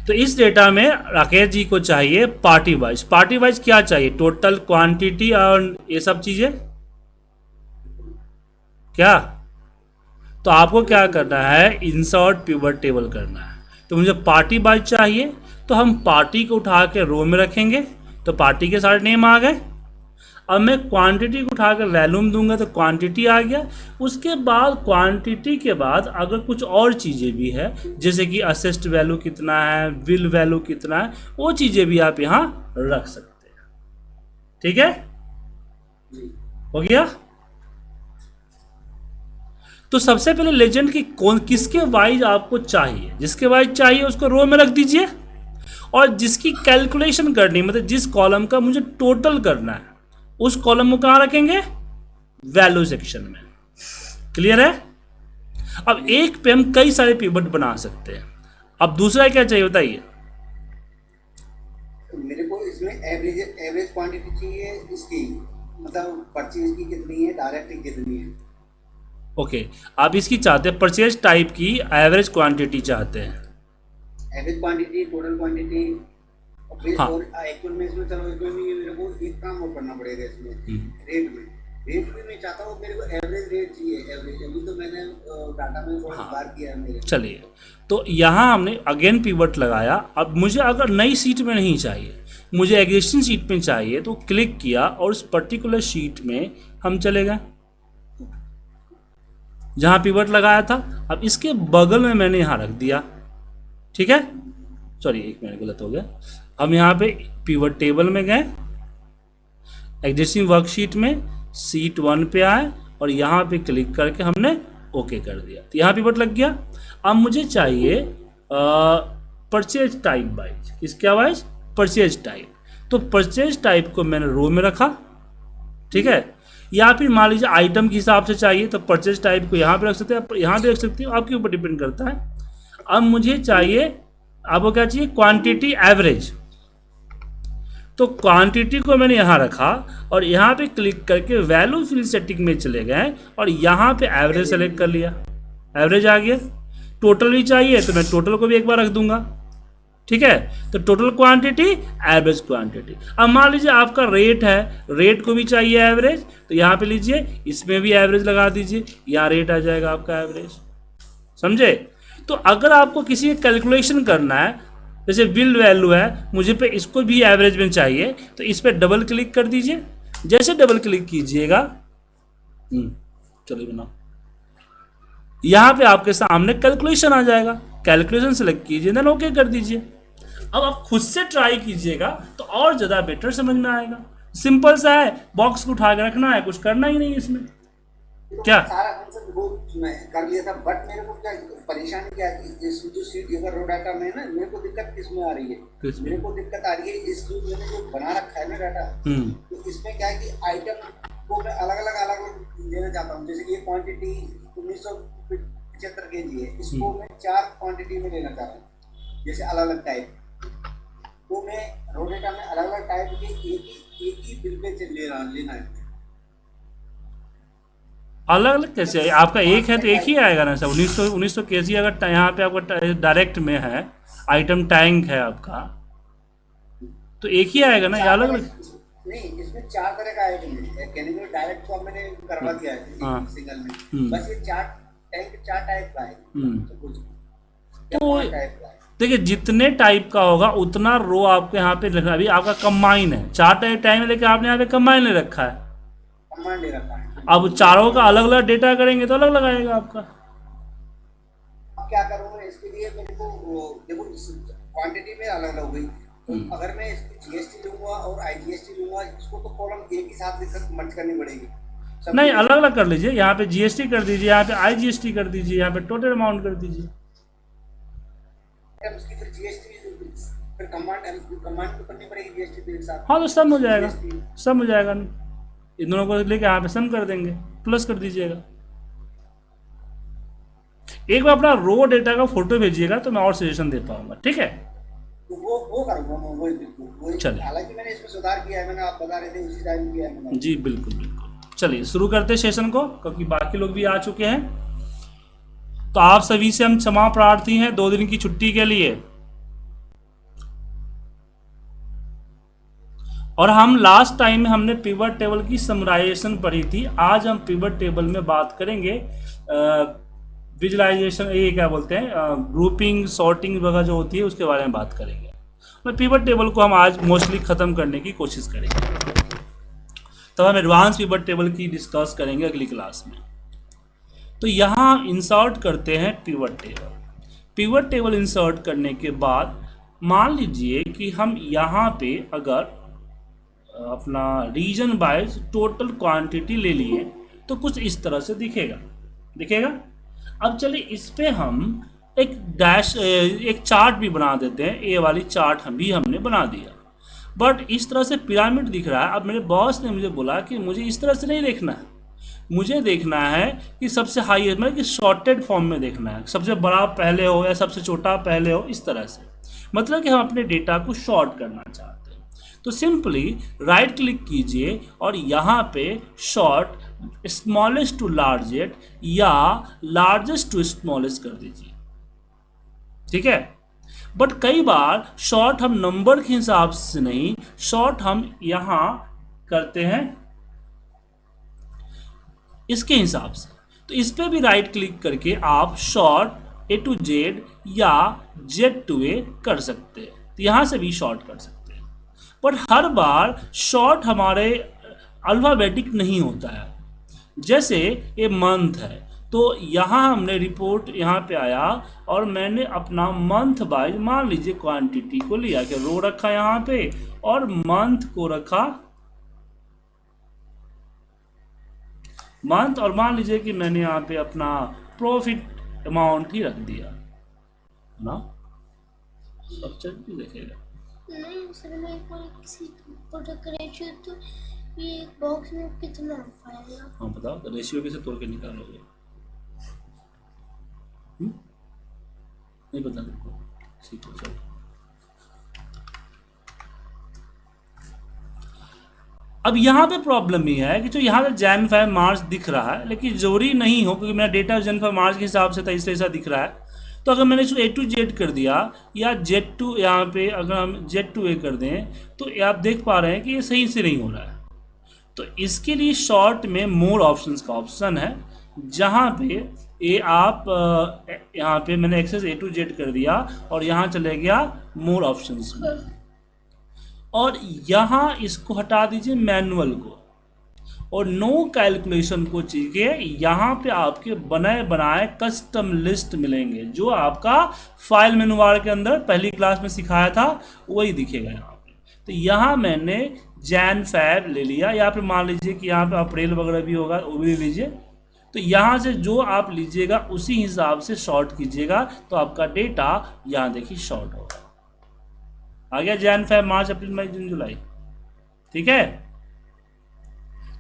तो इस डेटा में राकेश जी को चाहिए पार्टी वाइज। पार्टी वाइज क्या चाहिए? टोटल, क्वांटिटी और ये सब चीजें क्या। तो आपको क्या करना है, इंसर्ट पिवट टेबल करना है। तो मुझे पार्टी वाइज चाहिए, तो हम पार्टी को उठा के रो में रखेंगे, तो पार्टी के सारे नेम आ गए। अब मैं क्वांटिटी को उठा कर वैल्यूम दूंगा तो क्वांटिटी आ गया। उसके बाद क्वांटिटी के बाद अगर कुछ और चीज़ें भी है, जैसे कि असिस्ट वैल्यू कितना है, विल वैल्यू कितना है, वो चीज़ें भी आप यहाँ रख सकते हैं। ठीक है, हो गया। तो सबसे पहले लेजेंड की कौन किसके वाइज आपको चाहिए, जिसके वाइज चाहिए उसको रो में रख दीजिए, और जिसकी कैलकुलेशन करनी, मतलब जिस कॉलम का मुझे टोटल करना है, उस कॉलम को कहां रखेंगे? वैल्यू सेक्शन में। क्लियर है? अब एक पे हम कई सारे पिवट बना सकते हैं। अब दूसरा क्या चाहिए बताइए? मेरे को इसमें एवरेज क्वांटिटी चाहिए इसकी, मतलब परचेज की कितनी है, डायरेक्ट की कितनी है। ओके, आप इसकी चाहते हैं परचेज टाइप की एवरेज क्वांटिटी चाहते हैं। एवरेज क्वांटिटी, टोटल क्वांटिटी, हाँ। और एक्चुअल में इसमें चलो इसमें भी मेरे को एक काम और करना पड़ेगा इसमें। रेट भी मैं चाहता हूँ, मेरे को एवरेज रेट चाहिए। एवरेज अभी तो मैंने डाटा में थोड़ा सुधार किया है मेरे। चलिए, तो यहाँ हमने अगेन पिवट लगाया। अब मुझे अगर नई सीट में नहीं चाहिए, मुझे एग्जिस्टिंग सीट में चाहिए, तो क्लिक किया और उस पर्टिकुलर सीट में हम चले गए जहाँ पिवट लगाया था। अब इसके बगल में मैंने यहाँ रख दिया। ठीक है, सॉरी एक मिनट गलत हो गया। हम यहाँ पे पिवट टेबल में गए, एग्जिस्टिंग वर्कशीट में सीट 1 पे आए और यहाँ पे क्लिक करके हमने ओके कर दिया, तो यहाँ पिवट लग गया। अब मुझे चाहिए परचेज टाइप वाइज। किसके वाइज? Purchase type. तो परचेज टाइप को मैंने रो में रखा। ठीक है, या फिर मान लीजिए आइटम के हिसाब से चाहिए तो परचेज टाइप को यहाँ पे रख सकते हैं, यहाँ पे रख सकते हो, आपके ऊपर डिपेंड करता है। अब मुझे चाहिए, आपको क्या चाहिए? Quantity average. तो क्वांटिटी को मैंने यहाँ रखा और यहाँ पे क्लिक करके वैल्यू फिल सेटिंग में चले गए और यहाँ पे एवरेज सेलेक्ट कर लिया, एवरेज आ गया। टोटल भी चाहिए तो मैं टोटल को भी एक बार रख दूंगा। ठीक है, तो टोटल क्वांटिटी, एवरेज क्वांटिटी। अब मान लीजिए आपका रेट है, रेट को भी चाहिए एवरेज, तो यहाँ पे लीजिए, इसमें भी एवरेज लगा दीजिए, यहाँ रेट आ जाएगा आपका एवरेज। समझे? तो अगर आपको किसी का कैलकुलेशन करना है, जैसे बिल वैल्यू है, मुझे पे इसको भी एवरेज में चाहिए, तो इस पर डबल क्लिक कर दीजिए। जैसे डबल क्लिक कीजिएगा, चलिए बनाओ, यहाँ पे आपके सामने कैलकुलेशन आ जाएगा। कैलकुलेशन सेलेक्ट कीजिए, देन ओके कर दीजिए। अब आप खुद से ट्राई कीजिएगा तो और ज़्यादा बेटर समझ में आएगा। सिंपल सा है, बॉक्स को उठा के रखना है, कुछ करना ही नहीं है इसमें। तो क्या सारा आंसर वो मैं कर लिया था, बट मेरे को क्या परेशानी क्या है, इस जो सीट यूजर रो डाटा में ना, मेरे को दिक्कत किसमें आ रही है? किसमें? मेरे को दिक्कत आ रही है इस जो मैंने जो बना रखा है ना डाटा, तो इसमें क्या है कि आइटम को मैं अलग अलग देना चाहता हूँ। जैसे ये क्वांटिटी 1975 kg है, इसको मैं 4 क्वांटिटी में लेना चाहता हूँ, जैसे अलग अलग टाइप। तो मैं रो डाटा में अलग अलग टाइप के एक ही बिल पे लेना है। अलग अलग कैसे है? आपका एक है तो एक ही आएगा ना सर। 1900 kg अगर यहाँ पे आपका डायरेक्ट में है, आइटम टैंक है आपका, तो एक ही आएगा ना, या अलग अलग? नहीं, इसमें 4 तरह का आइटम है। केमिकल डायरेक्ट फॉर्म मैंने करवा दिया है सिंगल में, बस ये 4 टैंक 4 टाइप का है। तो देखिए, जितने टाइप का होगा उतना रो आपके यहाँ पे लिखना। अभी आपका कंबाइन है, 4 टाइप में, लेकिन आपने यहाँ पे कंबाइन ले रखा है। कंबाइन ले रखा है। अब चारों का अलग अलग डेटा करेंगे तो अलग अलग आएगा आपका। अब क्या करूँगा इसके लिए? मेरे को देखो क्वांटिटी में अलग अलग हो गई, तो अगर मैं इसकी जीएसटी लूंगा और आईजीएसटी लूंगा, इसको तो कॉलम एक ही साथ मर्ज करनी पड़ेगी। नहीं, अलग अलग कर लीजिए। यहाँ पे जीएसटी कर दीजिए, यहाँ पे आईजीएसटी कर दीजिए, यहाँ पे टोटल अमाउंट कर दीजिए। उसकी फिर जीएसटी, फिर कमांड तो करनी पड़ेगी जीएसटी एक साथ। हाँ, तो सब हो जाएगा, सब हो जाएगा। इन दोनों को लेके यहाँ पे सम कर देंगे, प्लस कर दीजिएगा। एक बार अपना रो डेटा का फोटो भेजिएगा तो मैं और सजेशन दे पाऊंगा। ठीक है, तो वो करूँगा मैं, वो चलिए। हालांकि मैंने इसमें सुधार किया है, मैंने आप बता रहे थे उसी टाइम किया है मैंने। जी बिल्कुल बिल्कुल। चलिए शुरू करते हैं सेशन को, क्योंकि बाकी लोग भी आ चुके हैं। तो आप सभी से हम क्षमा प्रार्थी हैं 2 दिन की छुट्टी के लिए। और हम लास्ट टाइम में हमने पिवट टेबल की समराइजेशन पढ़ी थी। आज हम पिवट टेबल में बात करेंगे विजुलाइजेशन, ये क्या बोलते हैं, ग्रुपिंग सॉर्टिंग वगैरह जो होती है उसके बारे में बात करेंगे। और पिवट टेबल को हम आज मोस्टली ख़त्म करने की कोशिश करेंगे, तब हम एडवांस पिवट टेबल की डिस्कस करेंगे अगली क्लास में। तो यहाँ हम इंसर्ट करते हैं pivot table. Pivot table insert करने के बाद मान लीजिए कि हम यहाँ पे अगर अपना रीजन वाइज टोटल क्वांटिटी ले लिए तो कुछ इस तरह से दिखेगा। अब चलिए इस पे हम एक चार्ट भी बना देते हैं। ए वाली चार्ट हमने बना दिया, बट इस तरह से पिरामिड दिख रहा है। अब मेरे बॉस ने मुझे बोला कि मुझे इस तरह से नहीं देखना है, मुझे देखना है कि सबसे हाईएस्ट मतलब कि शॉर्टेड फॉर्म में देखना है, सबसे बड़ा पहले हो या सबसे छोटा पहले हो, इस तरह से। मतलब कि हम अपने डेटा को शॉर्ट करना चाहते हैं। तो सिंपली राइट क्लिक कीजिए और यहाँ पे शॉर्ट स्मॉलेस्ट टू लार्जेस्ट या लार्जेस्ट टू स्मॉलेस्ट कर दीजिए, ठीक है। बट कई बार शॉर्ट हम नंबर के हिसाब से नहीं, शॉर्ट हम यहाँ करते हैं इसके हिसाब से। तो इस पे भी राइट क्लिक करके आप शॉर्ट ए टू जेड या जेड टू ए कर सकते हैं। तो यहाँ से भी शॉर्ट कर सकते हैं। पर हर बार शॉर्ट हमारे अल्फ़ाबेटिक नहीं होता है। जैसे ये मंथ है तो यहाँ हमने रिपोर्ट यहाँ पे आया और मैंने अपना मंथ वाइज मान लीजिए क्वांटिटी को लिया कि रो रखा यहाँ पे और मंथ को रखा मंथ, और मान लीजिए कि मैंने यहाँ पे अपना प्रॉफिट अमाउंट ही रख दिया ना। स्ट्रक्चर भी देखेगा नहीं सर, मैं एक बार किसी प्रोडक्ट का रेशियो तो ये एक बॉक्स में कितना आएगा? हाँ बताओ, तो रेशियो कैसे तोड़ के निकालोगे? नहीं पता तुमको, सीखो चलो। अब यहाँ पे प्रॉब्लम ये है कि जो यहाँ पे जैन 5 मार्च दिख रहा है, लेकिन जरूरी नहीं हो, क्योंकि मेरा डेटा जैन 5 मार्च के हिसाब से था इसलिए ऐसा दिख रहा है। तो अगर मैंने इसको ए टू जेड कर दिया या जेड टू, यहाँ पे अगर हम जेड टू ए कर दें तो आप देख पा रहे हैं कि ये सही से नहीं हो रहा है। तो इसके लिए शॉर्ट में मोर ऑप्शंस का ऑप्शन है, जहाँ पे ये आप यहाँ पे मैंने एक्सेस ए टू जेड कर दिया और यहाँ चले गया मोर ऑप्शंस में, और यहाँ इसको हटा दीजिए मैनुअल को और नो कैलकुलेशन को चाहिए। यहाँ पे आपके बनाए कस्टम लिस्ट मिलेंगे, जो आपका फाइल मेनू बार के अंदर पहली क्लास में सिखाया था वही दिखेगा यहाँ पे। तो यहाँ मैंने जैन फैब ले लिया, यहाँ पे मान लीजिए कि यहाँ पे अप्रैल वगैरह भी होगा, वो भी लीजिए। तो यहाँ से जो आप लीजिएगा उसी हिसाब से शॉर्ट कीजिएगा, तो आपका डेटा यहाँ देखिए शॉर्ट होगा। आ गया जैन फैब मार्च अप्रैल मई जून जुलाई, ठीक है।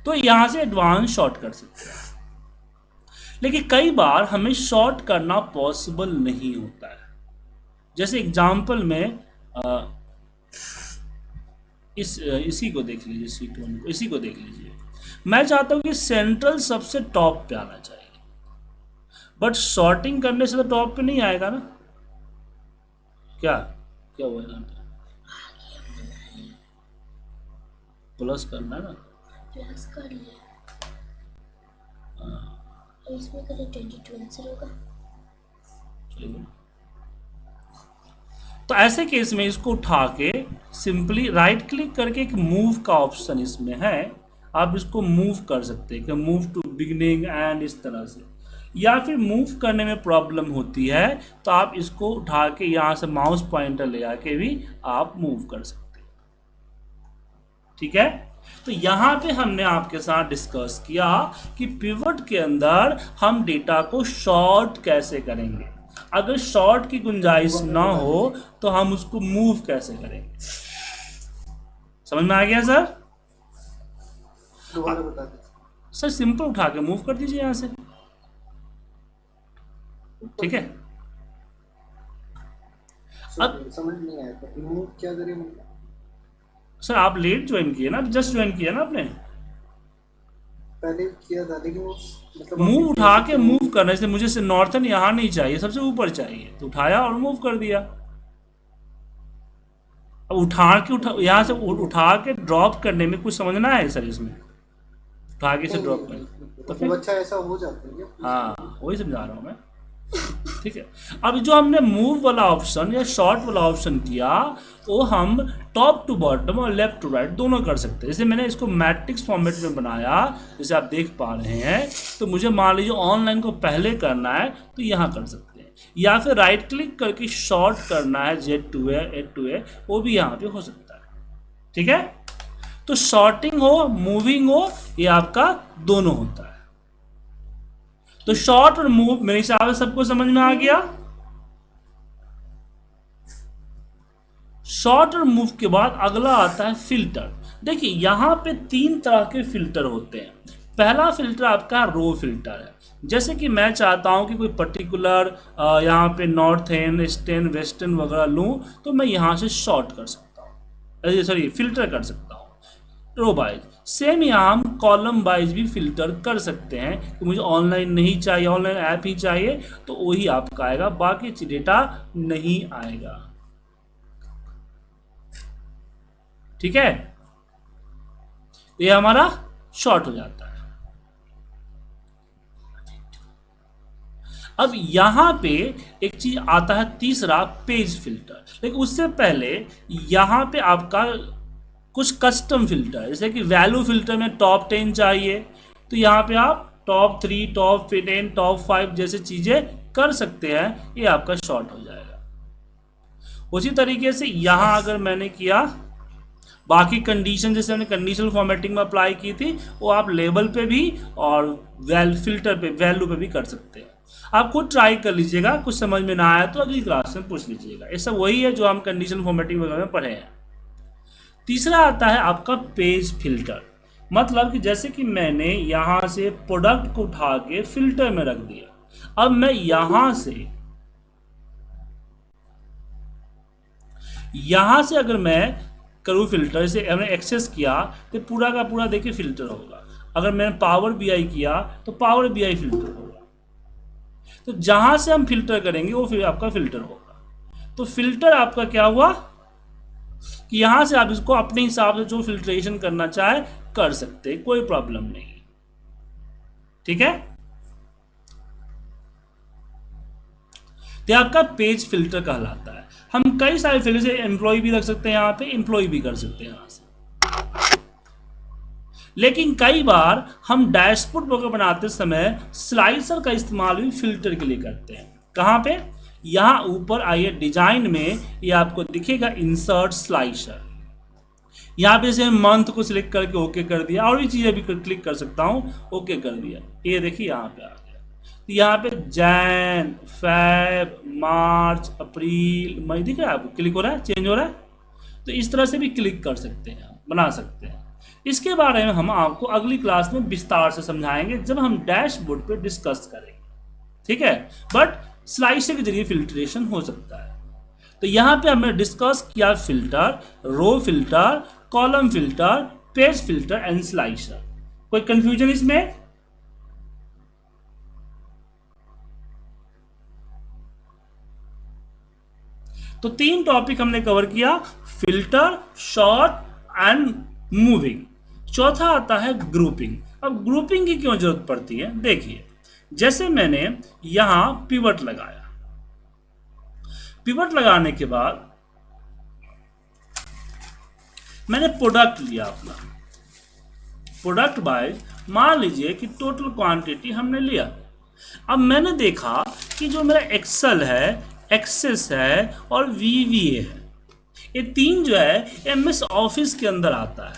तो यहाँ से एडवांस शॉर्ट कर सकते हैं, लेकिन कई बार हमें शॉर्ट करना पॉसिबल नहीं होता है। जैसे एग्जाम्पल में इसी को देख लीजिए, सीट 1 को, इसी को देख लीजिए। मैं चाहता हूँ कि सेंट्रल सबसे टॉप पे आना चाहिए, बट शॉर्टिंग करने से तो टॉप पे नहीं आएगा ना। क्या हुआ यहाँ पे? प्लस करना है ना, प्लस कर लिया। तो इसमें करें 22 आंसर होगा। चलिए, तो ऐसे केस में इसको उठा के सिंपली राइट क्लिक करके एक मूव का ऑप्शन इसमें है, आप इसको मूव कर सकते हैं कि मूव टू बिगिनिंग एंड इस तरह से। या फिर मूव करने में प्रॉब्लम होती है तो आप इसको उठा के यहाँ से माउस पॉइंटर ले आके भी आप मूव कर सकते हैं, ठीक है। तो यहाँ पे हमने आपके साथ डिस्कस किया कि पिवट के अंदर हम डेटा को शॉर्ट कैसे करेंगे। अगर शॉर्ट की गुंजाइश ना हो तो हम उसको मूव कैसे करेंगे। समझ में आ गया सर? दोबारा बता दीजिए सर सिंपल उठा के मूव कर दीजिए यहाँ से, ठीक है। अब समझ नहीं आया था मूव क्या करें। सर आप लेट ज्वाइन किए ना, जस्ट ज्वाइन किया ना आपने, पहले किया था लेकिन वो मतलब मूव उठा के मूव करने से मुझे से नॉर्थन यहाँ नहीं चाहिए, सबसे ऊपर चाहिए, तो उठाया और मूव कर दिया। अब यहाँ से उठा के ड्रॉप करने में कुछ समझना है सर इसमें, उठा के से ड्रॉप करना तो फिर अच्छा ऐसा हो जाता है क्या? हाँ वही समझा रहा हूँ मैं, ठीक है। अब जो हमने मूव वाला ऑप्शन या शॉर्ट वाला ऑप्शन किया वो हम टॉप टू बॉटम और लेफ्ट टू राइट दोनों कर सकते हैं। जैसे मैंने इसको मैट्रिक्स फॉर्मेट में बनाया जैसे आप देख पा रहे हैं, तो मुझे मान लीजिए ऑनलाइन को पहले करना है तो यहाँ कर सकते हैं, या फिर राइट क्लिक करके शॉर्ट करना है Z2A वो भी यहाँ पे हो सकता है, ठीक है। तो शॉर्टिंग हो मूविंग हो ये आपका दोनों होता है। तो शॉर्ट और मूव मेरे हिसाब से सबको समझ में आ गया। शॉर्ट और मूव के बाद अगला आता है फिल्टर। देखिए यहां पे 3 तरह के फिल्टर होते हैं। पहला फिल्टर आपका रो फिल्टर है, जैसे कि मैं चाहता हूं कि कोई पर्टिकुलर यहाँ पे नॉर्थर्न ईस्टर्न वेस्टर्न वगैरह लूं तो मैं यहां से शॉर्ट कर सकता हूं, सॉरी फिल्टर कर सकता हूं रो वाइज। सेम यहाँ हम कॉलम वाइज भी फिल्टर कर सकते हैं कि मुझे ऑनलाइन नहीं चाहिए, ऑनलाइन ऐप ही चाहिए तो वही आपका आएगा, बाकी डेटा नहीं आएगा, ठीक है। ये हमारा शॉर्ट हो जाता है। अब यहां पे एक चीज आता है तीसरा पेज फिल्टर, लेकिन उससे पहले यहां पे आपका कुछ कस्टम फिल्टर, जैसे कि वैल्यू फिल्टर में टॉप 10 चाहिए तो यहाँ पे आप टॉप 3 टॉप 10 टॉप 5 जैसे चीज़ें कर सकते हैं, ये आपका शॉर्ट हो जाएगा। उसी तरीके से यहाँ अगर मैंने किया बाकी कंडीशन जैसे हमने कंडीशनल फॉर्मेटिंग में अप्लाई की थी वो आप लेबल पे भी और फिल्टर पे वैल्यू पे भी कर सकते हैं। आप खुद ट्राई कर लीजिएगा, कुछ समझ में ना आया तो अगली क्लास में पूछ लीजिएगा। ये सब वही है जो हम कंडीशनल फॉर्मेटिंग वगैरह में पढ़े हैं। तीसरा आता है आपका पेज फिल्टर, मतलब कि जैसे कि मैंने यहाँ से प्रोडक्ट को उठा के फिल्टर में रख दिया, अब मैं यहाँ से अगर मैं करूँ फिल्टर से हमने एक्सेस किया तो पूरा का पूरा देखिए फिल्टर होगा। अगर मैंने पावर बीआई किया तो पावर बीआई फिल्टर होगा। तो जहाँ से हम फिल्टर करेंगे वो फिर आपका फिल्टर होगा। तो फिल्टर आपका क्या हुआ कि यहां से आप इसको अपने हिसाब से जो फिल्ट्रेशन करना चाहे कर सकते हैं, कोई प्रॉब्लम नहीं, ठीक है। तो आपका पेज फिल्टर कहलाता है। हम कई सारे फिल्टर से एम्प्लॉय भी रख सकते हैं, यहां पे एम्प्लॉय भी कर सकते हैं यहां से। लेकिन कई बार हम डैशबोर्ड वगैरह बनाते समय स्लाइसर का इस्तेमाल भी फिल्टर के लिए करते हैं। कहां पे? यहाँ ऊपर आइए डिजाइन में, ये आपको दिखेगा इंसर्ट स्लाइसर। यहाँ पे से मंथ को सिलेक्ट करके ओके कर दिया, और भी चीजें भी क्लिक कर सकता हूँ, ओके कर दिया। ये देखिए यहाँ पे आ गया। तो यहाँ पे जैन फेब मार्च अप्रैल मई दिख रहा है आपको, क्लिक हो रहा है, चेंज हो रहा है। तो इस तरह से भी क्लिक कर सकते हैं, बना सकते हैं। इसके बारे में हम आपको अगली क्लास में विस्तार से समझाएंगे जब हम डैशबोर्ड पे डिस्कस करेंगे, ठीक है। बट स्लाइसर के जरिए फिल्ट्रेशन हो सकता है। तो यहाँ पे हमने डिस्कस किया filter, row filter, column filter, page filter and slicer. कोई कंफ्यूजन इसमें? तो 3 टॉपिक हमने कवर किया, फिल्टर, शॉर्ट एंड मूविंग। चौथा आता है ग्रुपिंग। अब ग्रुपिंग की क्यों जरूरत पड़ती है? देखिए जैसे मैंने यहां पिवट लगाया, पिवट लगाने के बाद मैंने प्रोडक्ट लिया अपना, प्रोडक्ट वाइज मान लीजिए कि टोटल क्वांटिटी हमने लिया। अब मैंने देखा कि जो मेरा एक्सेल है, एक्सेस है और वीवीए है, ये 3 जो है एमएस ऑफिस के अंदर आता है।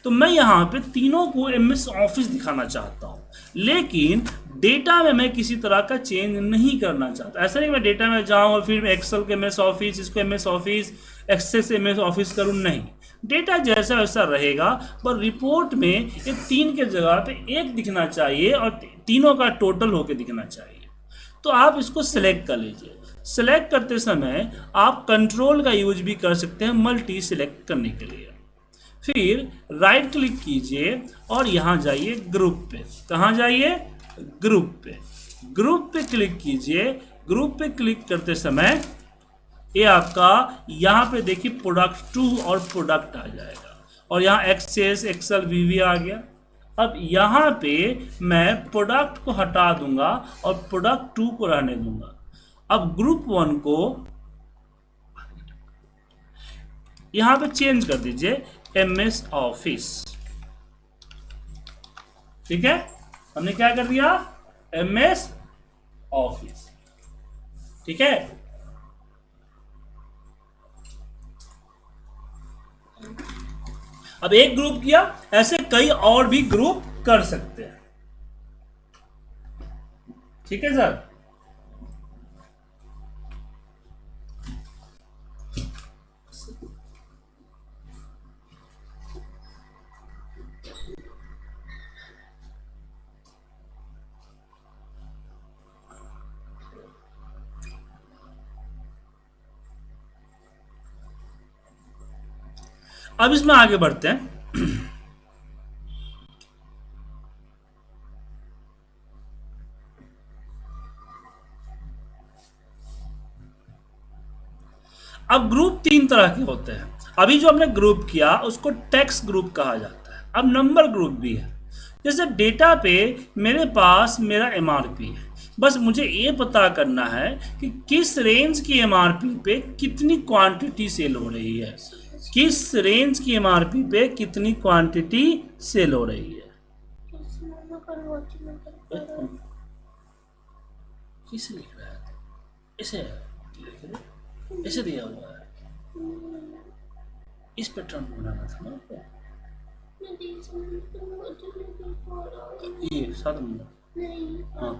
तो मैं यहाँ पे तीनों को एमएस ऑफिस दिखाना चाहता हूँ, लेकिन डेटा में मैं किसी तरह का चेंज नहीं करना चाहता। ऐसा नहीं मैं डेटा में जाऊँ और फिर एक्सेल के एमएस ऑफिस, इसको MS Office, Access MS Office करूँ, नहीं। डेटा जैसा वैसा रहेगा, पर रिपोर्ट में ये 3 के जगह पे 1 दिखना चाहिए और तीनों का टोटल होके दिखना चाहिए। तो आप इसको सिलेक्ट कर लीजिए। सिलेक्ट करते समय आप कंट्रोल का यूज भी कर सकते हैं मल्टी सिलेक्ट करने के लिए। फिर राइट क्लिक कीजिए और यहाँ जाइए ग्रुप पे। कहाँ जाइए? ग्रुप पे। ग्रुप पे क्लिक कीजिए। ग्रुप पे क्लिक करते समय ये आपका यहाँ पे देखिए प्रोडक्ट 2 और प्रोडक्ट आ जाएगा, और यहाँ एक्सेस एक्सेल वीवी आ गया। अब यहाँ पे मैं प्रोडक्ट को हटा दूंगा और प्रोडक्ट 2 को रहने दूंगा। अब ग्रुप 1 को यहाँ पे चेंज कर दीजिए MS ऑफिस। ठीक है, हमने क्या कर दिया, MS ऑफिस। ठीक है, अब एक ग्रुप किया, ऐसे कई और भी ग्रुप कर सकते हैं। ठीक है सर, अब इसमें आगे बढ़ते हैं। अब ग्रुप 3 तरह के होते हैं। अभी जो हमने ग्रुप किया उसको टेक्स्ट ग्रुप कहा जाता है। अब नंबर ग्रुप भी है। जैसे डेटा पे मेरे पास मेरा MRP है, बस मुझे ये पता करना है कि किस रेंज की MRP पे कितनी क्वांटिटी सेल हो रही है, किस रेंज की MRP पे कितनी क्वांटिटी सेल हो रही है। किसे लिख रहा है, इसे ऐसे दिया हुआ है, इस पैटर्न में बनाना था ना आपको। ये 7 नंबर, हाँ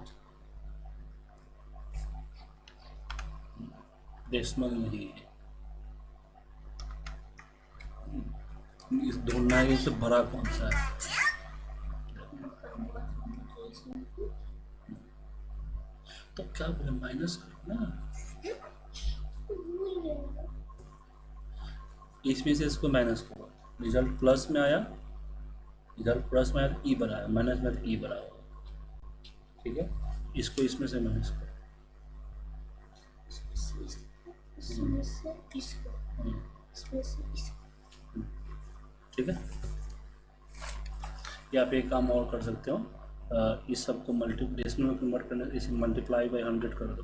डेसिमल नहीं है, इस ढूंढना है इससे बड़ा कौन सा है। तो क्या बोले, माइनस करो ना, इसमें से इसको माइनस करो, रिजल्ट प्लस में आया, रिजल्ट प्लस में आया तो ई बना है, माइनस में तो ई बना होगा। ठीक है, इसको इसमें से माइनस करो, ठीक है। या आप एक काम और कर सकते हो, इस सब को डेसिमल में कन्वर्ट करने, इसे मल्टीप्लाई बाय 100 कर दो,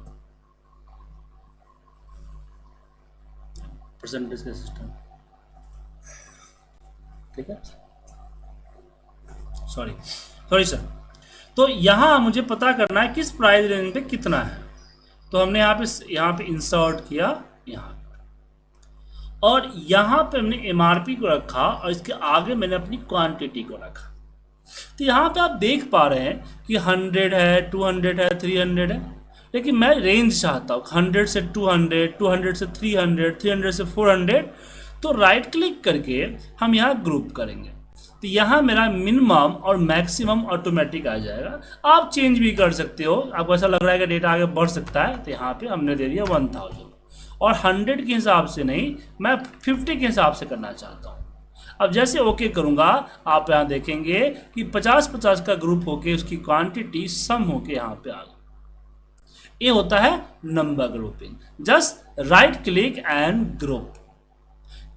परसेंटेज का सिस्टम। ठीक है, सॉरी सर। तो यहाँ मुझे पता करना है किस प्राइस रेंज पे कितना है। तो हमने यहाँ पे इंसर्ट किया यहाँ पे, और यहाँ पे हमने MRP को रखा और इसके आगे मैंने अपनी क्वांटिटी को रखा। तो यहाँ पे आप देख पा रहे हैं कि 100 है, 200 है, 300 है, लेकिन मैं रेंज चाहता हूँ 100 से 200, 200 से 300, 300 से 400। तो राइट क्लिक करके हम यहाँ ग्रुप करेंगे, तो यहाँ मेरा मिनिमम और मैक्सिमम ऑटोमेटिक आ जाएगा। आप चेंज भी कर सकते हो, आपको ऐसा लग रहा है कि डेटा आगे बढ़ सकता है, तो यहाँ पे हमने दे दिया 1000, और 100 के हिसाब से नहीं, मैं 50 के हिसाब से करना चाहता हूँ। अब जैसे ओके करूँगा, आप यहाँ देखेंगे कि 50-50 का ग्रुप होके उसकी क्वांटिटी सम होके यहाँ पे आ गई। ये होता है number grouping. Just right click and group.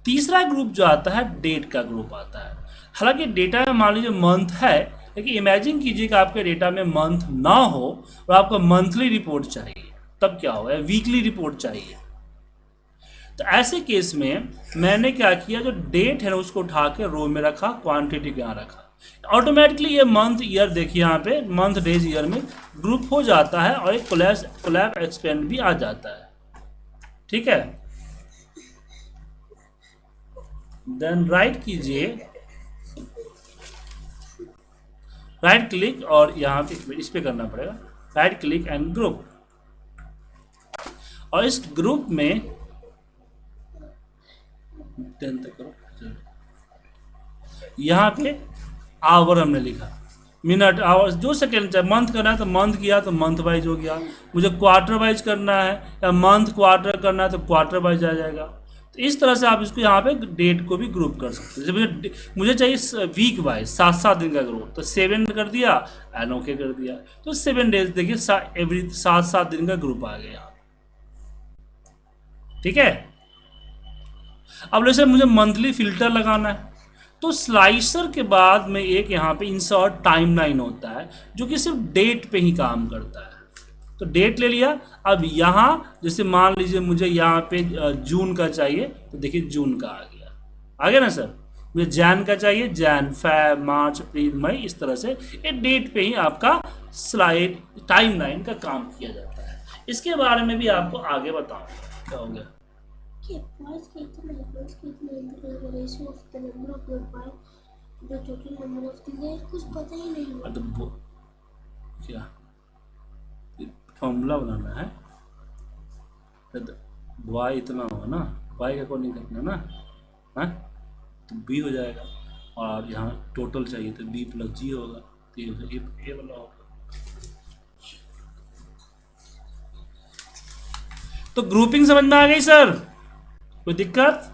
तीसरा ग्रुप जो आता है डेट का ग्रुप आता है। हालांकि डेटा में मान लीजिए मंथ है, लेकिन इमेजिन कीजिए कि आपके डेटा में मंथ ना हो और आपको मंथली रिपोर्ट चाहिए, तब क्या होगा, वीकली रिपोर्ट चाहिए। तो ऐसे केस में मैंने क्या किया, जो डेट है ना उसको उठा के रो में रखा, क्वांटिटी को यहाँ रखा। ऑटोमेटिकली ये मंथ ईयर देखिए यहाँ पे मंथ डेज ईयर में ग्रुप हो जाता है और एक कोलैब एक्सपेंड भी आ जाता है। ठीक है, देन राइट कीजिए, राइट क्लिक, और यहाँ पे इस पे करना पड़ेगा राइट क्लिक एंड ग्रुप, और इस ग्रुप में 10 तक करो। यहाँ पे आवर हमने लिखा, मिनट आवर जो सेकेंड चाहे, मंथ करना है तो मंथ किया तो मंथ वाइज हो गया, मुझे क्वार्टर वाइज करना है या मंथ क्वार्टर करना है तो क्वार्टर वाइज आ जाएगा। तो इस तरह से आप इसको यहाँ पे डेट को भी ग्रुप कर सकते हैं। जैसे मुझे चाहिए वीक वाइज 7-7 दिन का ग्रुप, तो 7 कर दिया एंड ओके कर दिया, तो 7 डेज देखिए एवरी 7-7 दिन का ग्रुप आ गया। ठीक है। अब जैसे मुझे मंथली फिल्टर लगाना है, तो स्लाइसर के बाद में एक यहाँ पे इंसर्ट टाइमलाइन होता है जो कि सिर्फ डेट पे ही काम करता है। तो डेट ले लिया। अब यहाँ जैसे मान लीजिए मुझे यहाँ पे जून का चाहिए, तो देखिए जून का आ गया ना सर। मुझे जैन का चाहिए, जैन, फेब, मार्च, अप्रैल, मई, इस तरह से ये डेट पे ही आपका स्लाइड टाइमलाइन का काम किया जाता है। इसके बारे में भी आपको आगे बताऊंगा क्या हो गया। कुछ पता ही नहीं हुआ। तो क्या फॉर्मूला बनाना है, वाई इतना होगा ना, वाई का कोई नहीं करना ना, हाँ, तो बी हो जाएगा। और यहाँ टोटल चाहिए तो बी प्लस जी होगा, तो ये ए वाला होगा। तो ग्रुपिंग समझ में आ गई सर, कोई दिक्कत?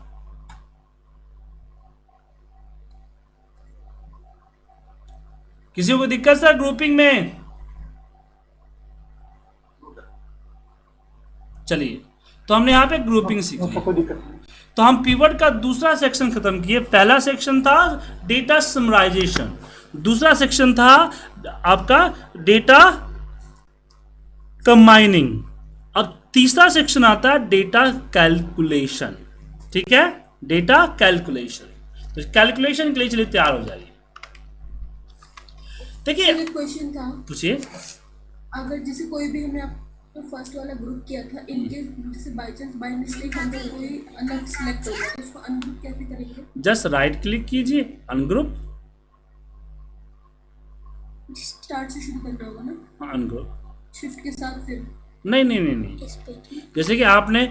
किसी को दिक्कत सर ग्रुपिंग में? चलिए, तो हमने यहाँ पे ग्रुपिंग सीखी। तो हम पिवट का दूसरा सेक्शन खत्म किए। पहला सेक्शन था डेटा समराइजेशन, दूसरा सेक्शन था आपका डेटा कंबाइनिंग, अब तीसरा सेक्शन आता है डेटा कैलकुलेशन। ठीक है, डेटा कैलकुलेशन। तो कैलकुलेशन के लिए चलिए तैयार हो जाइए। देखिए क्वेश्चन था, पूछिए। अगर जैसे कोई भी हमने तो फर्स्ट वाला ग्रुप किया था, इनकेस जैसे बाय चांस बाय मिस्टेक हमसे कोई अलग सिलेक्ट हो गया तो उसको अनग्रुप कैसे करेंगे? जस्ट राइट क्लिक कीजिए, अनग्रुप, स्टार्ट से शुरू करना होगा ना, अनग्रुप शिफ्ट के साथ फिर? नहीं। जैसे कि आपने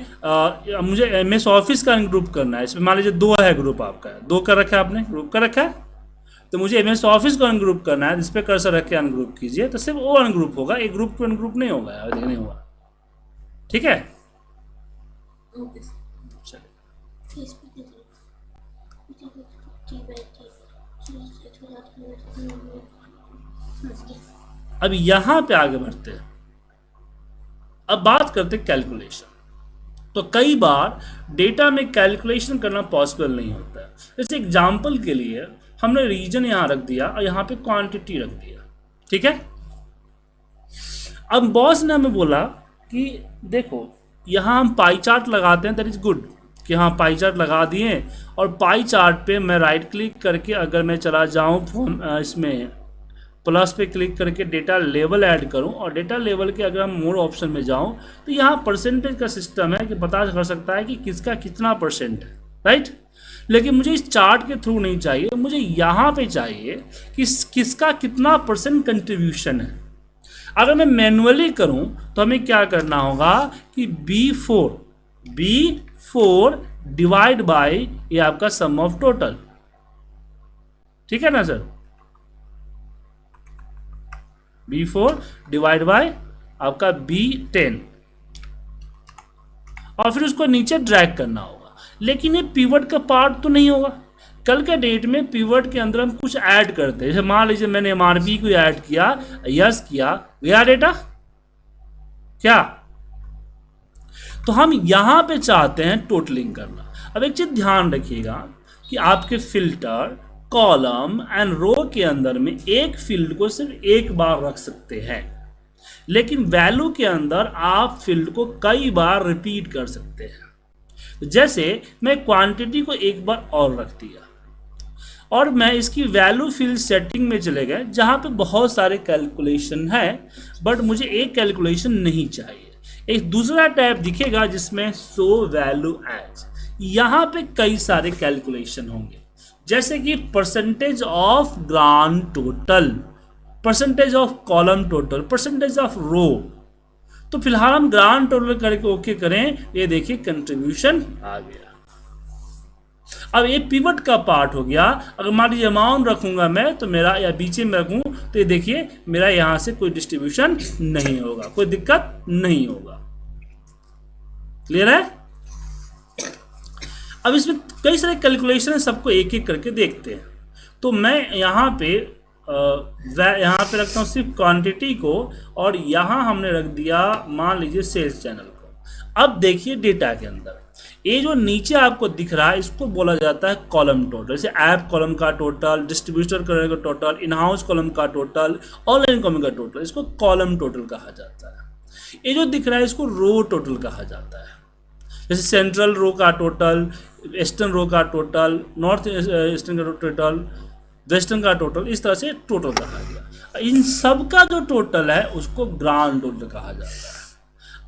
मुझे एमएस ऑफिस का अनग्रुप करना है, इसमें मान लीजिए 2 है ग्रुप आपका, 2 कर रखा है आपने, ग्रुप कर रखा है, तो मुझे एमएस ऑफिस को अनग्रुप करना है, जिस पे कर्सर रख के अनग्रुप कीजिए, तो सिर्फ वो अनग्रुप होगा, एक ग्रुप टू अनग्रुप नहीं होगा, नहीं होगा। ठीक है, ओके। अब यहां पे आगे बढ़ते हैं। अब बात करते हैं कैलकुलेशन। तो कई बार डेटा में कैलकुलेशन करना पॉसिबल नहीं होता है। जैसे एग्जांपल के लिए हमने रीजन यहां रख दिया और यहां पे क्वांटिटी रख दिया। ठीक है, अब बॉस ने हमें बोला कि देखो यहां हम पाई चार्ट लगाते हैं, दैट इज गुड कि हाँ पाई चार्ट लगा दिए, और पाई चार्ट पे मैं राइट क्लिक करके अगर मैं चला जाऊं इसमें प्लस पे क्लिक करके डेटा लेवल ऐड करूं, और डेटा लेवल के अगर हम मोर ऑप्शन में जाऊं तो यहाँ परसेंटेज का सिस्टम है कि पता कर सकता है कि किसका कितना परसेंट है, राइट। लेकिन मुझे इस चार्ट के थ्रू नहीं चाहिए, मुझे यहाँ पे चाहिए कि किसका कितना परसेंट कंट्रीब्यूशन है। अगर मैं मैनुअली करूं तो हमें क्या करना होगा कि B4 डिवाइड बाय ये आपका सम ऑफ टोटल। ठीक है ना सर, B4 डिवाइड बाय आपका B10, और फिर उसको नीचे ड्रैग करना होगा। लेकिन ये पिवट का पार्ट तो नहीं होगा। कल के डेट में पिवट के अंदर हम कुछ ऐड करते हैं, जैसे मान लीजिए मैंने MRP को ऐड किया, यस किया, गया डेटा क्या, तो हम यहां पे चाहते हैं टोटलिंग करना। अब एक चीज ध्यान रखिएगा कि आपके फिल्टर कॉलम एंड रो के अंदर में एक फील्ड को सिर्फ एक बार रख सकते हैं, लेकिन वैल्यू के अंदर आप फील्ड को कई बार रिपीट कर सकते हैं। जैसे मैं क्वांटिटी को एक बार और रख दिया, और मैं इसकी वैल्यू फील्ड सेटिंग में चले गए जहां पे बहुत सारे कैलकुलेशन है, बट मुझे एक कैलकुलेशन नहीं चाहिए। एक दूसरा टैब दिखेगा जिसमें शो वैल्यू एज, यहां पे कई सारे कैलकुलेशन होंगे, जैसे कि percentage of grand total, percentage of column total, percentage of row. तो फिलहाल हम ग्रांड टोटल करके ओके करें, ये देखिए कंट्रीब्यूशन आ गया। अब ये पिवट का पार्ट हो गया। अगर मान लीजिए अमाउंट रखूंगा मैं, तो मेरा या बीचे में रखूं तो ये देखिए मेरा यहां से कोई डिस्ट्रीब्यूशन नहीं होगा, कोई दिक्कत नहीं होगा। क्लियर है? अब इसमें कई सारे कैलकुलेशन है, सबको एक एक करके देखते हैं। तो मैं यहाँ पे रखता हूँ सिर्फ क्वांटिटी को, और यहाँ हमने रख दिया मान लीजिए सेल्स चैनल को। अब देखिए डेटा के अंदर ये जो नीचे आपको दिख रहा है इसको बोला जाता है कॉलम टोटल। जैसे ऐप कॉलम का टोटल, डिस्ट्रीब्यूटर कॉलम का टोटल, इन हाउस कॉलम का टोटल, ऑनलाइन कॉलम का टोटल, इसको कॉलम टोटल कहा जाता है। ये जो दिख रहा है इसको रो टोटल कहा जाता है। जैसे सेंट्रल रो का टोटल, ईस्टर्न रो का टोटल, नॉर्थ ईस्टर्न का टोटल, वेस्टर्न का टोटल, इस तरह से टोटल कहा गया। इन सब का जो टोटल है उसको ग्रांड टोटल कहा जाता है।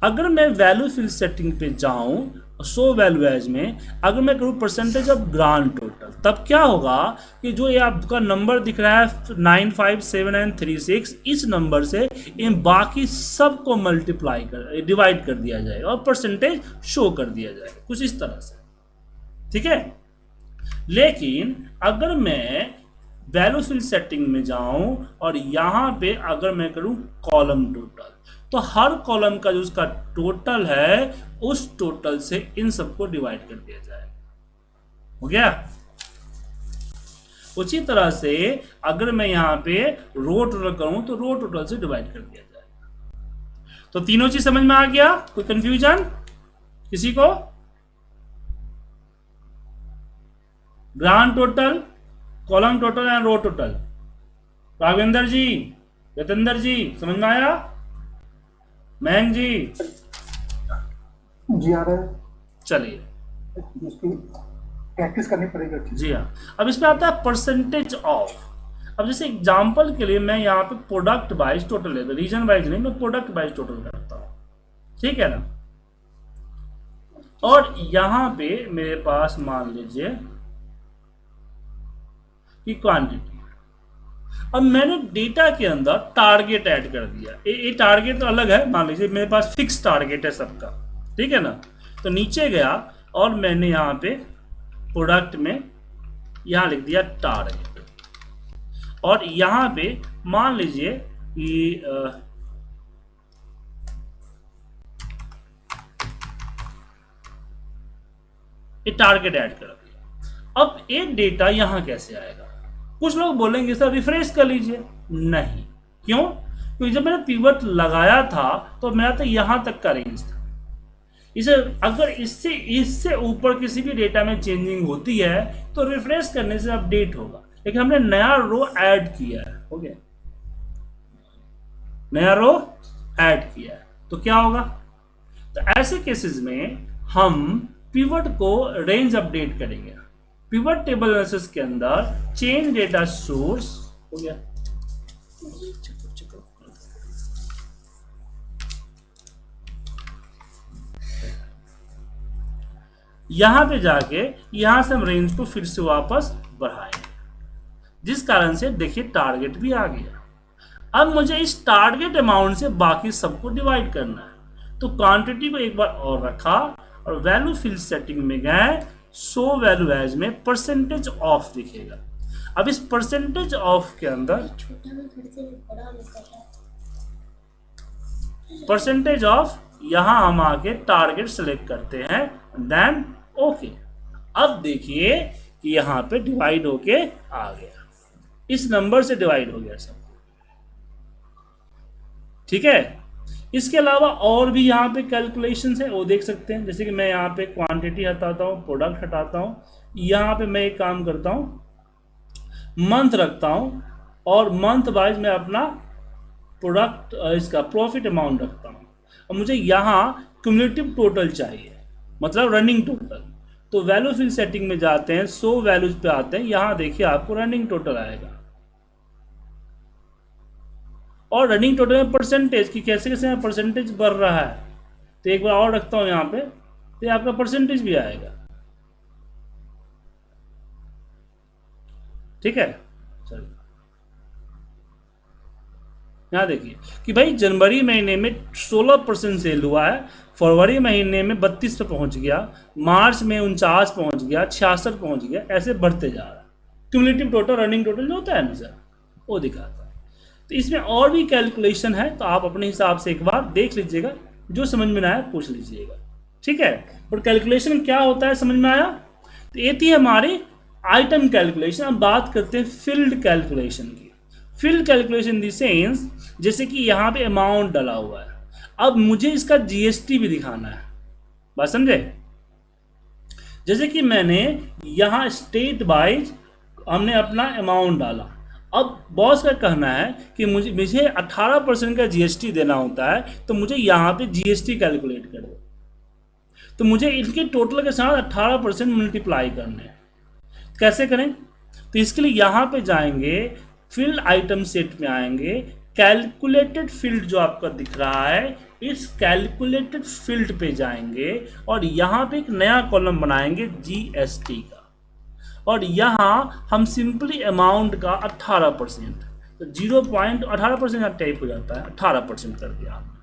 अगर मैं वैल्यू फिल सेटिंग पे जाऊं, सो वैल्यू एज में अगर मैं करूँ परसेंटेज ऑफ ग्रांड टोटल, तब क्या होगा कि जो ये आपका नंबर दिख रहा है 957936, इस नंबर से इन बाकी सब को मल्टीप्लाई कर डिवाइड कर दिया जाएगा और परसेंटेज शो कर दिया जाएगा, कुछ इस तरह से। ठीक है। लेकिन अगर मैं वैल्यू फिल सेटिंग में जाऊं और यहाँ पे अगर मैं करूँ कॉलम टोटल, तो हर कॉलम का जो उसका टोटल है उस टोटल से इन सबको डिवाइड कर दिया जाएगा। हो गया। उसी तरह से अगर मैं यहाँ पे रो टोटल करूं तो रो टोटल से डिवाइड कर दिया जाएगा। तो तीनों चीज समझ में आ गया? कोई कंफ्यूजन किसी को? Grand total, column total and row total. Raghavendra ji, Yatendra ji, समझ में आया? मयंक जी आ रहा है। चलिए, इसकी प्रैक्टिस करनी पड़ेगी। जी हाँ। अब इसमें आता है परसेंटेज ऑफ। अब जैसे एग्जांपल के लिए मैं यहाँ पे प्रोडक्ट वाइज टोटल लेता हूँ, रीजन वाइज नहीं, मैं प्रोडक्ट वाइज टोटल करता हूँ। ठीक है ना। और यहाँ पे मेरे पास मान लीजिए कि क्वांटिटी, अब मैंने डेटा के अंदर टारगेट ऐड कर दिया। ये टारगेट तो अलग है, मान लीजिए मेरे पास फिक्स टारगेट है सबका। ठीक है ना। तो नीचे गया और मैंने यहाँ पे प्रोडक्ट में यहाँ लिख दिया टारगेट, और यहाँ पे मान लीजिए कि ये टारगेट ऐड कर दिया। अब ये डेटा यहाँ कैसे आएगा? कुछ लोग बोलेंगे सर रिफ्रेश कर लीजिए। नहीं, क्यों? क्योंकि जब मैंने पिवट लगाया था तो मेरा तो यहाँ तक का रेंज था। इसे अगर इससे ऊपर किसी भी डेटा में चेंजिंग होती है तो रिफ्रेश करने से अपडेट होगा। लेकिन हमने नया रो ऐड किया है, हो गया, नया रो ऐड किया है, तो क्या होगा? तो ऐसे केसेस में हम पिवट को रेंज अपडेट करेंगे। पिवट टेबल एनालिसिस के अंदर चेंज डेटा सोर्स, हो गया, यहां पे जाके यहां से हम रेंज को फिर से वापस बढ़ाएंगे, जिस कारण से देखिए टारगेट भी आ गया। अब मुझे इस टारगेट अमाउंट से बाकी सबको डिवाइड करना है, तो क्वांटिटी को एक बार और रखा और वैल्यू फिल सेटिंग में गए, सो वैल्यू एज में परसेंटेज ऑफ दिखेगा। अब इस परसेंटेज ऑफ के अंदर परसेंटेज ऑफ, यहां हम आके टारगेट सेलेक्ट करते हैं, देन ओके। अब देखिए कि यहां पे डिवाइड होके आ गया, इस नंबर से डिवाइड हो गया सब। ठीक है। इसके अलावा और भी यहाँ पे कैलकुलेशंस है, वो देख सकते हैं। जैसे कि मैं यहाँ पे क्वांटिटी हटाता हूँ, प्रोडक्ट हटाता हूँ, यहाँ पे मैं एक काम करता हूँ, मंथ रखता हूँ, और मंथ वाइज मैं अपना प्रोडक्ट इसका प्रॉफिट अमाउंट रखता हूँ। और मुझे यहाँ क्यूमुलेटिव टोटल चाहिए, मतलब रनिंग टोटल। तो वैल्यू फिल सेटिंग में जाते हैं, सो वैल्यूज पे आते हैं, यहाँ देखिए आपको रनिंग टोटल आएगा। और रनिंग टोटल में परसेंटेज की कैसे कैसे परसेंटेज बढ़ रहा है, तो एक बार और रखता हूं यहाँ पे, तो आपका परसेंटेज भी आएगा। ठीक है। चलिए यहाँ देखिए कि भाई जनवरी महीने में 16% सेल हुआ है, फरवरी महीने में 32 पे पहुंच गया, मार्च में 49 पहुंच गया, 66 पहुंच गया, ऐसे बढ़ते जा रहा है। क्यूमुलेटिव टोटल, रनिंग टोटल जो होता है ना सर, वो दिखाता है। तो इसमें और भी कैलकुलेशन है, तो आप अपने हिसाब से एक बार देख लीजिएगा, जो समझ में ना आया पूछ लीजिएगा। ठीक है। और कैलकुलेशन क्या होता है समझ में आया? तो ये थी हमारी आइटम कैलकुलेशन। अब बात करते हैं फील्ड कैलकुलेशन की। फील्ड कैलकुलेशन दी सेंस, जैसे कि यहाँ पे अमाउंट डाला हुआ है, अब मुझे इसका जीएसटी भी दिखाना है, बात समझे? जैसे कि मैंने यहाँ स्टेट वाइज हमने अपना अमाउंट डाला। अब बॉस का कहना है कि मुझे 18% का जीएसटी देना होता है, तो मुझे यहाँ पे जीएसटी कैलकुलेट कर दो। तो मुझे इनके टोटल के साथ 18% मल्टीप्लाई करने हैं। कैसे करें? तो इसके लिए यहाँ पे जाएंगे, फील्ड आइटम सेट में आएंगे, कैलकुलेटेड फील्ड जो आपका दिख रहा है, इस कैलकुलेटेड फील्ड पे जाएंगे और यहाँ पे एक नया कॉलम बनाएंगे जीएसटी का, और यहाँ हम सिंपली अमाउंट का 18%, तो 0.18% टाइप हो जाता है, 18% कर दिया हमने।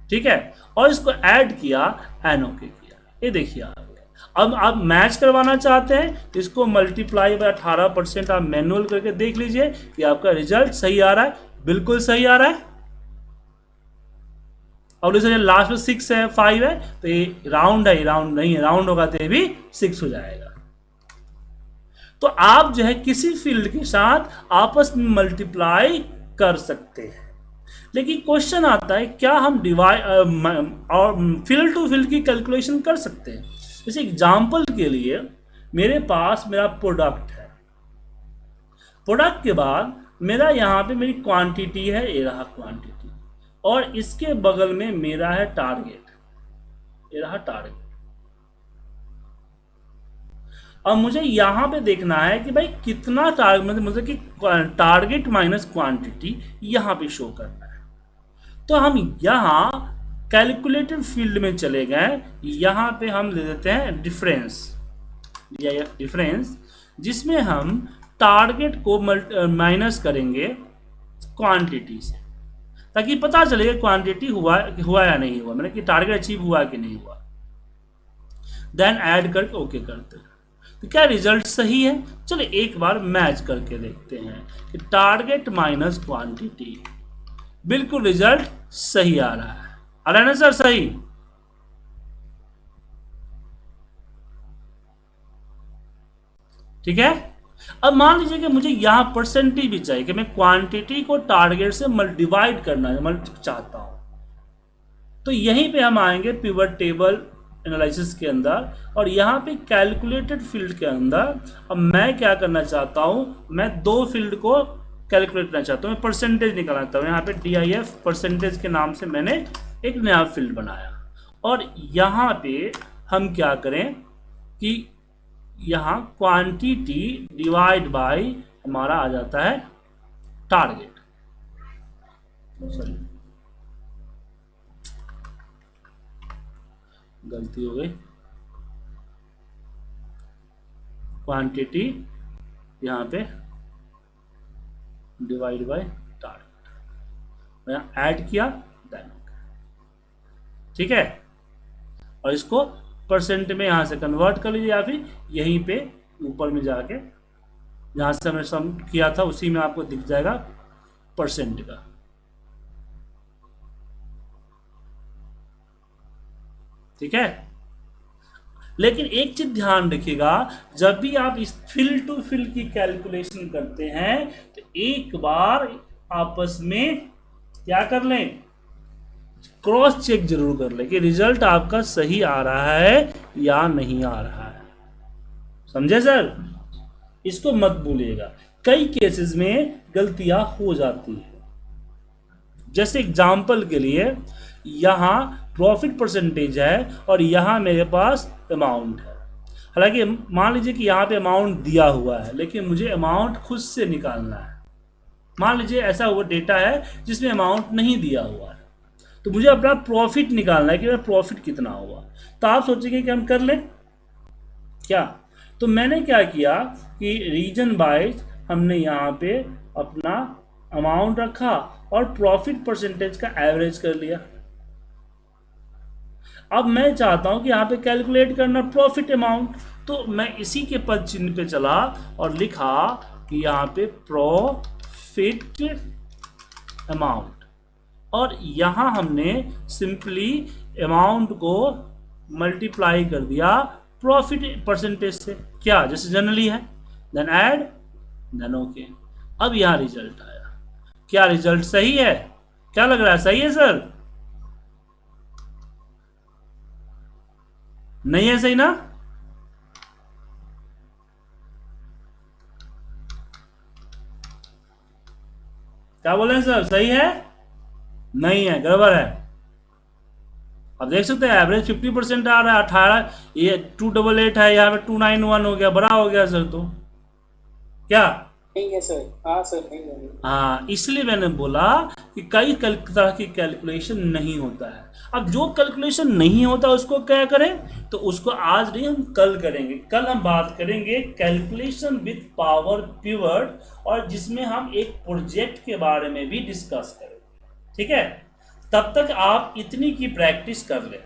ठीक है, और इसको ऐड किया, एनओके किया, ये देखिए आ गया। अब आप मैच करवाना चाहते हैं तो इसको मल्टीप्लाई बाय 18% आप मैनुअल करके देख लीजिए कि आपका रिजल्ट सही आ रहा है, बिल्कुल सही आ रहा है। और जैसे लास्ट में 6 है, 5 है, तो ये राउंड है, राउंड नहीं है, राउंड होगा तो ये भी 6 हो जाएगा। तो आप जो है किसी फील्ड के साथ आपस में मल्टीप्लाई कर सकते हैं। लेकिन क्वेश्चन आता है, क्या हम डिवाइड और फील्ड टू फील्ड की कैलकुलेशन कर सकते हैं? जैसे एग्जांपल के लिए मेरे पास मेरा प्रोडक्ट है, प्रोडक्ट के बाद मेरा यहाँ पे मेरी क्वांटिटी है, ये रहा क्वांटिटी, और इसके बगल में मेरा है टारगेट, ये रहा टारगेट। अब मुझे यहाँ पे देखना है कि भाई कितना टारगेट, मतलब कि टारगेट माइनस क्वांटिटी यहाँ पे शो करना है। तो हम यहाँ कैलकुलेटेड फील्ड में चले गए, यहाँ पे हम ले देते हैं डिफरेंस, या डिफरेंस, जिसमें हम टारगेट को माइनस करेंगे क्वांटिटी से, ताकि पता चलेगा क्वांटिटी हुआ या नहीं हुआ, मतलब कि टारगेट अचीव हुआ कि नहीं हुआ। देन ऐड करके ओके करते हैं। तो क्या रिजल्ट सही है? चलिए एक बार मैच करके देखते हैं कि टारगेट माइनस क्वांटिटी, बिल्कुल रिजल्ट सही आ रहा है। आ रहा है ना सर? सही। ठीक है। अब मान लीजिए कि मुझे यहां परसेंटेज भी चाहिए, कि मैं क्वांटिटी को टारगेट से डिवाइड करना चाहता हूं। तो यहीं पे हम आएंगे पिवट टेबल एनालिसिस के अंदर, और यहाँ पे कैलकुलेटेड फील्ड के अंदर अब मैं क्या करना चाहता हूँ, मैं दो फील्ड को कैलकुलेट करना चाहता हूँ, मैं परसेंटेज निकालना चाहता हूँ। यहाँ पे DIF परसेंटेज के नाम से मैंने एक नया फील्ड बनाया, और यहाँ पे हम क्या करें कि यहाँ क्वांटिटी डिवाइड बाय हमारा आ जाता है टारगेट। सॉरी, गलती हो गई, क्वांटिटी यहाँ पे डिवाइड बाय टारगेट, यहाँ ऐड किया, देन ठीक है। और इसको परसेंट में यहाँ से कन्वर्ट कर लीजिए, या फिर यहीं पे ऊपर में जाके जहाँ से हमने सम किया था उसी में आपको दिख जाएगा परसेंट का। ठीक है। लेकिन एक चीज ध्यान रखिएगा, जब भी आप इस फील्ड टू फील्ड की कैलकुलेशन करते हैं तो एक बार आपस में क्या कर लें, क्रॉस चेक जरूर कर लें कि रिजल्ट आपका सही आ रहा है या नहीं आ रहा है। समझे सर? इसको मत भूलिएगा, कई केसेस में गलतियां हो जाती है। जैसे एग्जाम्पल के लिए यहाँ प्रॉफिट परसेंटेज है और यहाँ मेरे पास अमाउंट है। हालांकि मान लीजिए कि यहाँ पे अमाउंट दिया हुआ है, लेकिन मुझे अमाउंट खुद से निकालना है। मान लीजिए ऐसा हुआ डेटा है जिसमें अमाउंट नहीं दिया हुआ है, तो मुझे अपना प्रॉफिट निकालना है कि मेरा प्रॉफिट कितना हुआ। तो आप सोचेंगे कि हम कर लें क्या? तो मैंने क्या किया कि रीजन वाइज हमने यहाँ पे अपना अमाउंट रखा और प्रॉफिट परसेंटेज का एवरेज कर लिया। अब मैं चाहता हूं कि यहाँ पे कैलकुलेट करना प्रॉफिट अमाउंट, तो मैं इसी के पद चिन्ह पे चला और लिखा कि यहाँ पे प्रॉफिट अमाउंट, और यहाँ हमने सिंपली अमाउंट को मल्टीप्लाई कर दिया प्रॉफिट परसेंटेज से, क्या जैसे जनरली है, देन ऐड, देन ओके। अब यहाँ रिजल्ट आया। क्या रिजल्ट सही है? क्या लग रहा है? सही है सर? नहीं है, सही ना? क्या बोले हैं सर, सही है? नहीं है, गड़बड़ है। अब देख सकते हैं एवरेज 50% आ रहा है। 18 ये 288 है, यहाँ पे 291 हो गया, बड़ा हो गया सर। तो क्या नहीं है सर, हाँ सर नहीं है। हाँ, इसलिए मैंने बोला कि कई तरह की कैलकुलेशन नहीं होता है। अब जो कैलकुलेशन नहीं होता उसको क्या करें, तो उसको आज नहीं, हम कल करेंगे। कल हम बात करेंगे कैलकुलेशन विथ पावर पिवट, और जिसमें हम एक प्रोजेक्ट के बारे में भी डिस्कस करेंगे। ठीक है, तब तक आप इतनी की प्रैक्टिस कर लें।